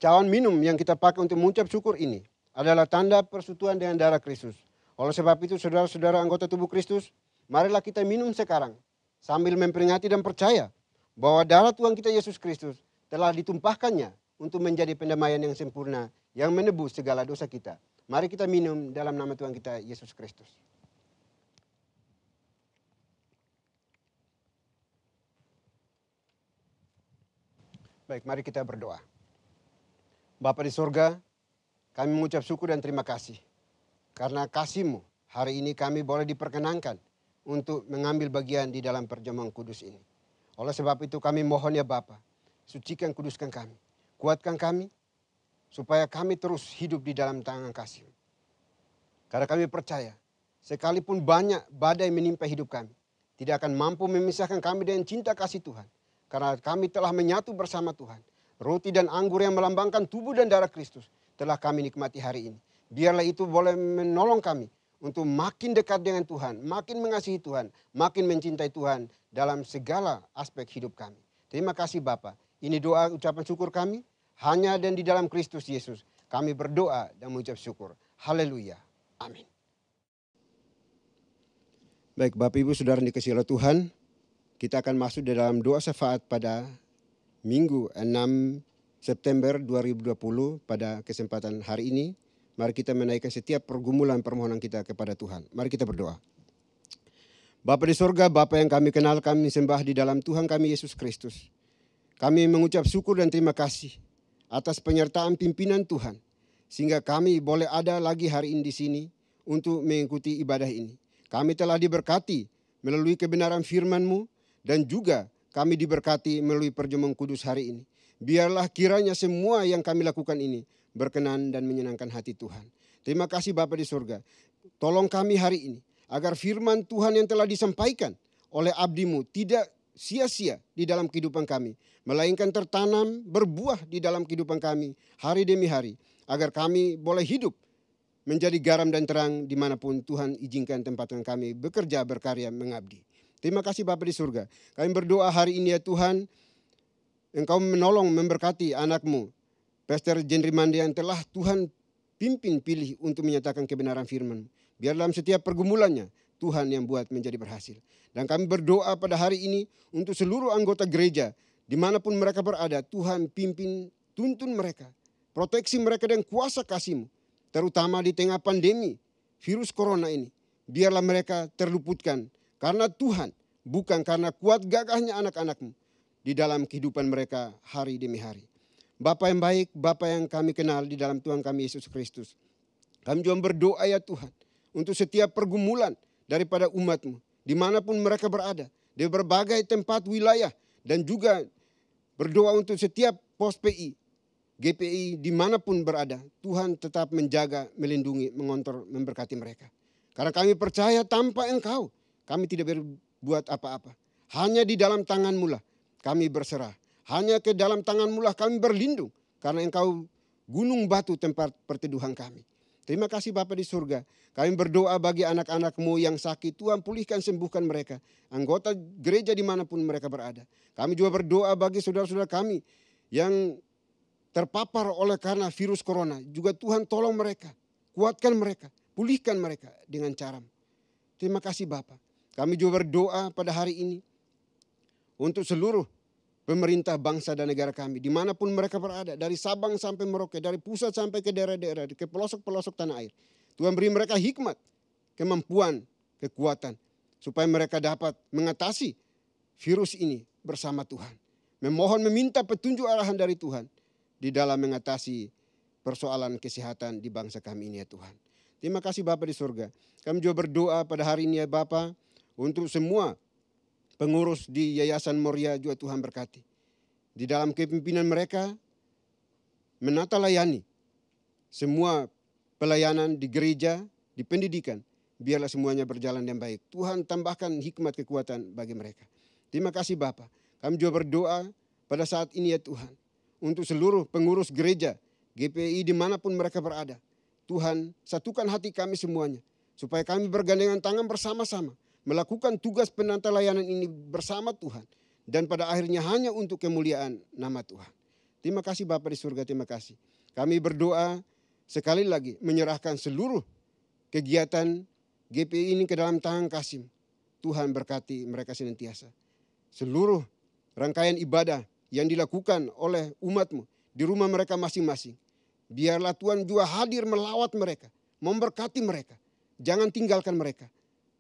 Cawan minum yang kita pakai untuk mengucap syukur ini adalah tanda persekutuan dengan darah Kristus. Oleh sebab itu saudara-saudara anggota tubuh Kristus, marilah kita minum sekarang sambil memperingati dan percaya bahwa darah Tuhan kita Yesus Kristus telah ditumpahkannya untuk menjadi pendamaian yang sempurna yang menebus segala dosa kita. Mari kita minum dalam nama Tuhan kita Yesus Kristus. Baik, mari kita berdoa. Bapa di sorga, kami mengucap syukur dan terima kasih. Karena kasih-Mu, hari ini kami boleh diperkenankan untuk mengambil bagian di dalam perjamuan kudus ini. Oleh sebab itu kami mohon ya Bapa, sucikan kuduskan kami, kuatkan kami, supaya kami terus hidup di dalam tangan kasih. Karena kami percaya, sekalipun banyak badai menimpa hidup kami, tidak akan mampu memisahkan kami dengan cinta kasih Tuhan. Karena kami telah menyatu bersama Tuhan. Roti dan anggur yang melambangkan tubuh dan darah Kristus telah kami nikmati hari ini. Biarlah itu boleh menolong kami untuk makin dekat dengan Tuhan, makin mengasihi Tuhan, makin mencintai Tuhan dalam segala aspek hidup kami. Terima kasih Bapa. Ini doa ucapan syukur kami, hanya dan di dalam Kristus Yesus. Kami berdoa dan mengucap syukur. Haleluya. Amin. Baik Bapak Ibu Saudara dikasihi oleh Tuhan, kita akan masuk di dalam doa syafaat pada Minggu 6 September 2020 pada kesempatan hari ini. Mari kita menaikkan setiap pergumulan permohonan kita kepada Tuhan. Mari kita berdoa. Bapa di sorga, Bapa yang kami kenal, kami sembah di dalam Tuhan kami Yesus Kristus. Kami mengucap syukur dan terima kasih atas penyertaan pimpinan Tuhan. Sehingga kami boleh ada lagi hari ini di sini untuk mengikuti ibadah ini. Kami telah diberkati melalui kebenaran firman-Mu dan juga kami diberkati melalui perjamuan kudus hari ini. Biarlah kiranya semua yang kami lakukan ini berkenan dan menyenangkan hati Tuhan. Terima kasih Bapa di surga. Tolong kami hari ini agar firman Tuhan yang telah disampaikan oleh abdi-Mu tidak sia-sia di dalam kehidupan kami, melainkan tertanam berbuah di dalam kehidupan kami hari demi hari, agar kami boleh hidup menjadi garam dan terang dimanapun Tuhan izinkan tempatkan kami bekerja, berkarya, mengabdi. Terima kasih Bapa di surga. Kami berdoa hari ini ya Tuhan, Engkau menolong memberkati anak-Mu, Pastor Jenry Mande yang telah Tuhan pimpin pilih untuk menyatakan kebenaran firman. Biar dalam setiap pergumulannya Tuhan yang buat menjadi berhasil. Dan kami berdoa pada hari ini untuk seluruh anggota gereja dimanapun mereka berada. Tuhan pimpin, tuntun mereka, proteksi mereka dengan kuasa kasih-Mu. Terutama di tengah pandemi virus corona ini. Biarlah mereka terluputkan karena Tuhan, bukan karena kuat gagahnya anak-anak-Mu di dalam kehidupan mereka hari demi hari. Bapa yang baik, Bapa yang kami kenal di dalam Tuhan kami Yesus Kristus. Kami juga berdoa ya Tuhan untuk setiap pergumulan daripada umat-Mu. Dimanapun mereka berada, di berbagai tempat wilayah. Dan juga berdoa untuk setiap pos PI, GPI dimanapun berada. Tuhan tetap menjaga, melindungi, mengontrol, memberkati mereka. Karena kami percaya tanpa Engkau kami tidak berbuat apa-apa. Hanya di dalam tangan-Mu lah kami berserah. Hanya ke dalam tangan-Mu lah kami berlindung. Karena Engkau gunung batu tempat perteduhan kami. Terima kasih Bapa di surga. Kami berdoa bagi anak-anak-Mu yang sakit. Tuhan pulihkan, sembuhkan mereka. Anggota gereja dimanapun mereka berada. Kami juga berdoa bagi saudara-saudara kami yang terpapar oleh karena virus corona. Juga Tuhan tolong mereka. Kuatkan mereka. Pulihkan mereka dengan cara-Mu. Terima kasih Bapa. Kami juga berdoa pada hari ini untuk seluruh pemerintah bangsa dan negara kami, dimanapun mereka berada, dari Sabang sampai Merauke, dari pusat sampai ke daerah-daerah, ke pelosok-pelosok tanah air. Tuhan beri mereka hikmat, kemampuan, kekuatan, supaya mereka dapat mengatasi virus ini bersama Tuhan. Memohon, meminta petunjuk arahan dari Tuhan di dalam mengatasi persoalan kesehatan di bangsa kami ini ya Tuhan. Terima kasih Bapa di surga. Kami juga berdoa pada hari ini ya Bapa, untuk semua pengurus di Yayasan Moria juga Tuhan berkati. Di dalam kepimpinan mereka menata layani semua pelayanan di gereja, di pendidikan. Biarlah semuanya berjalan dengan baik. Tuhan tambahkan hikmat kekuatan bagi mereka. Terima kasih Bapa. Kami juga berdoa pada saat ini ya Tuhan. Untuk seluruh pengurus gereja, GPI dimanapun mereka berada. Tuhan satukan hati kami semuanya. Supaya kami bergandengan tangan bersama-sama. Melakukan tugas penata layanan ini bersama Tuhan. Dan pada akhirnya hanya untuk kemuliaan nama Tuhan. Terima kasih Bapa di surga, terima kasih. Kami berdoa sekali lagi menyerahkan seluruh kegiatan GPI ini ke dalam tangan kasih. Tuhan berkati mereka senantiasa. Seluruh rangkaian ibadah yang dilakukan oleh umat-Mu di rumah mereka masing-masing. Biarlah Tuhan juga hadir melawat mereka, memberkati mereka. Jangan tinggalkan mereka.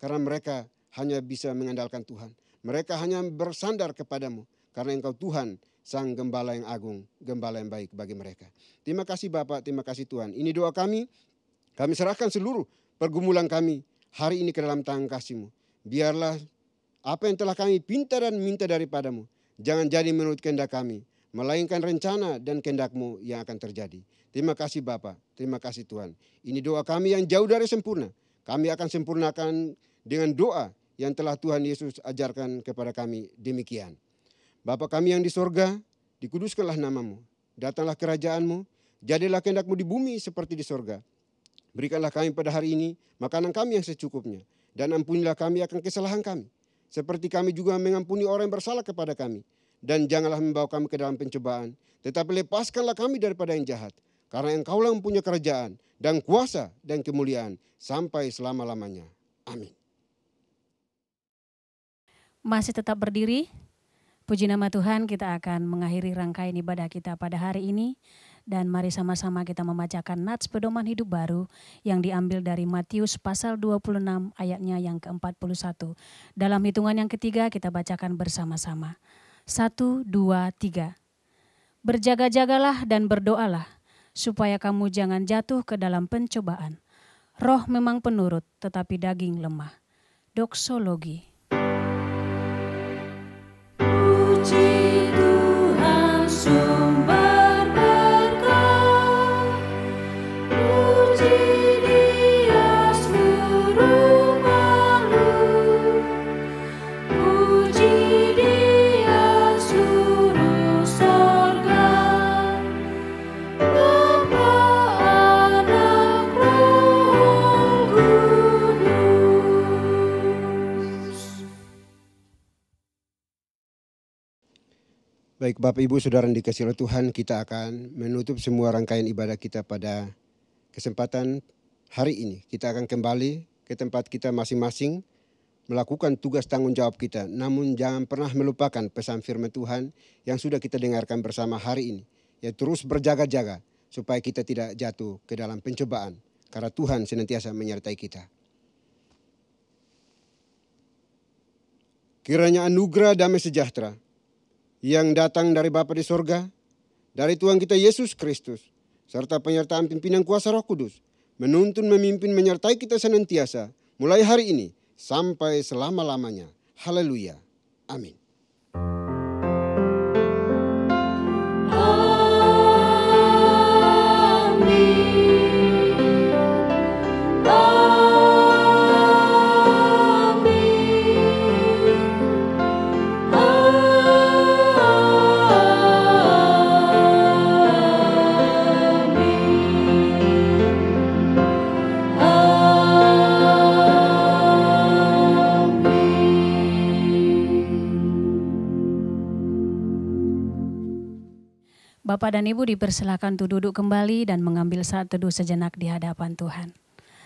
Karena mereka hanya bisa mengandalkan Tuhan. Mereka hanya bersandar kepadamu. Karena Engkau Tuhan, Sang Gembala yang agung, Gembala yang baik bagi mereka. Terima kasih Bapak, terima kasih Tuhan. Ini doa kami. Kami serahkan seluruh pergumulan kami hari ini ke dalam tangan kasih-Mu. Biarlah apa yang telah kami pinta dan minta daripadamu jangan jadi menurut kehendak kami, melainkan rencana dan kehendak-Mu yang akan terjadi. Terima kasih Bapa, terima kasih Tuhan. Ini doa kami yang jauh dari sempurna. Kami akan sempurnakan dengan doa yang telah Tuhan Yesus ajarkan kepada kami demikian. Bapa kami yang di sorga, dikuduskanlah nama-Mu. Datanglah kerajaan-Mu, jadilah kehendak-Mu di bumi seperti di sorga. Berikanlah kami pada hari ini makanan kami yang secukupnya. Dan ampunilah kami akan kesalahan kami, seperti kami juga mengampuni orang yang bersalah kepada kami. Dan janganlah membawa kami ke dalam pencobaan, tetapi lepaskanlah kami daripada yang jahat. Karena Engkaulah yang punya kerajaan dan kuasa dan kemuliaan sampai selama-lamanya. Amin. Masih tetap berdiri. Puji nama Tuhan, kita akan mengakhiri rangkaian ibadah kita pada hari ini. Dan mari sama-sama kita membacakan nats pedoman hidup baru yang diambil dari Matius pasal 26 ayatnya yang ke-41. Dalam hitungan yang ketiga kita bacakan bersama-sama. 1, 2, 3. Berjaga-jagalah dan berdoalah, supaya kamu jangan jatuh ke dalam pencobaan. Roh memang penurut, tetapi daging lemah. Doksologi. Puji Tuhan sumber berkah, puji Dia seluruh makhluk, puji Dia seluruh sorga, Bapa, Anak, Roh Kudus. Baik Bapak Ibu Saudara yang dikasihi oleh Tuhan, kita akan menutup semua rangkaian ibadah kita pada kesempatan hari ini. Kita akan kembali ke tempat kita masing-masing melakukan tugas tanggung jawab kita. Namun jangan pernah melupakan pesan firman Tuhan yang sudah kita dengarkan bersama hari ini. Ya, terus berjaga-jaga supaya kita tidak jatuh ke dalam pencobaan. Karena Tuhan senantiasa menyertai kita. Kiranya anugerah damai sejahtera yang datang dari Bapa di sorga, dari Tuhan kita Yesus Kristus, serta penyertaan pimpinan kuasa Roh Kudus, menuntun, memimpin, menyertai kita senantiasa, mulai hari ini sampai selama-lamanya. Haleluya. Amin. Bapak dan Ibu dipersilakan untuk duduk kembali dan mengambil saat teduh sejenak di hadapan Tuhan.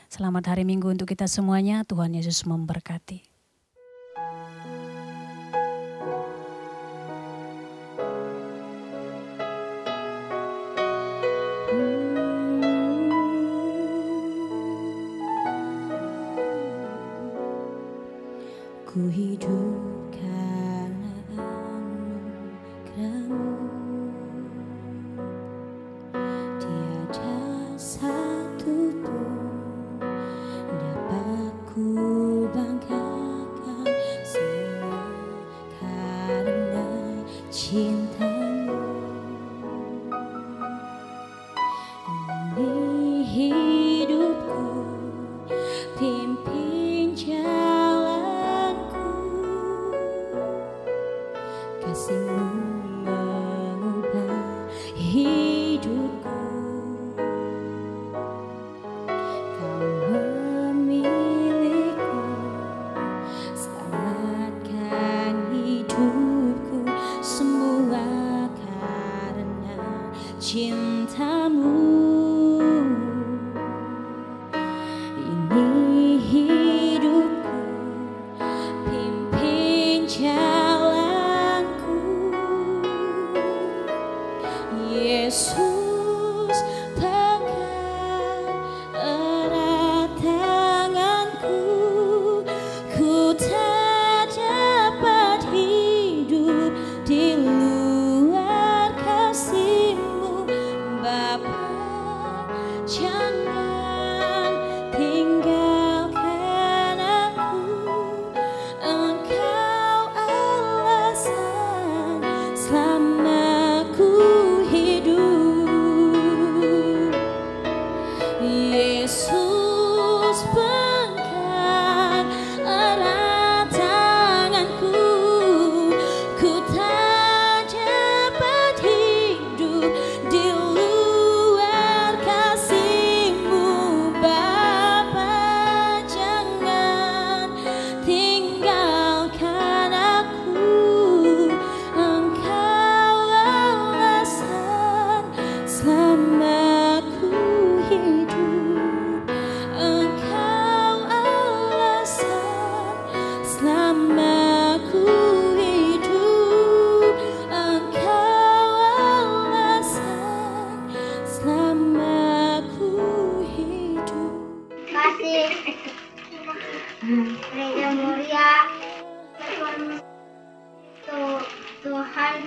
Selamat hari Minggu untuk kita semuanya, Tuhan Yesus memberkati. Ku hidup karena anugerah-Mu. Tiada satu pun dapat ku banggakan, semua karena cinta-Mu. Ini hidupku, pimpin jalanku, kasih-Mu mengubah hidupku. Kau memilihku, selamatkan hidupku, semua karena cinta-Mu. Ini hidupku, pimpin jalanku,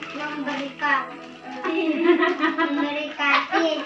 memberi kasih